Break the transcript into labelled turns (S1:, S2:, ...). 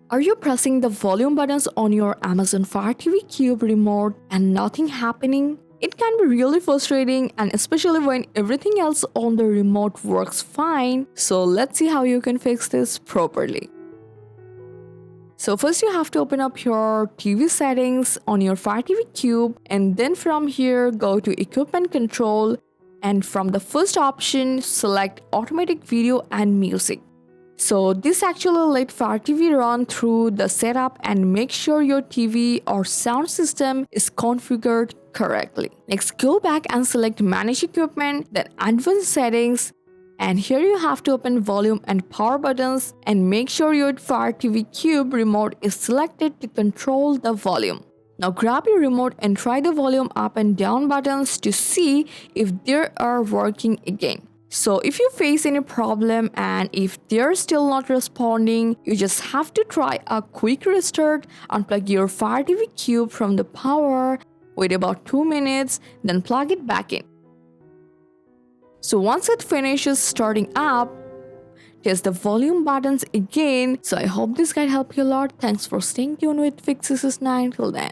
S1: Are you pressing the volume buttons on your Amazon Fire TV Cube remote and nothing happening? It can be really frustrating, and especially when everything else on the remote works fine. So let's see how you can fix this properly. So first you have to open up your TV settings on your Fire TV Cube, and then from here go to Equipment Control, and from the first option select Automatic Video and Music. So this actually let Fire TV run through the setup and make sure your TV or sound system is configured correctly. Next, go back and select Manage Equipment, then Advanced Settings, and here you have to open volume and power buttons and make sure your Fire TV Cube remote is selected to control the volume. Now grab your remote and try the volume up and down buttons to see if they are working again. So if you face any problem and if they're still not responding, you just have to try a quick restart, unplug your Fire TV Cube from the power, wait about 2 minutes, then plug it back in. So once it finishes starting up, test the volume buttons again. So I hope this guide helped you a lot. Thanks for staying tuned with Fixes9 till then.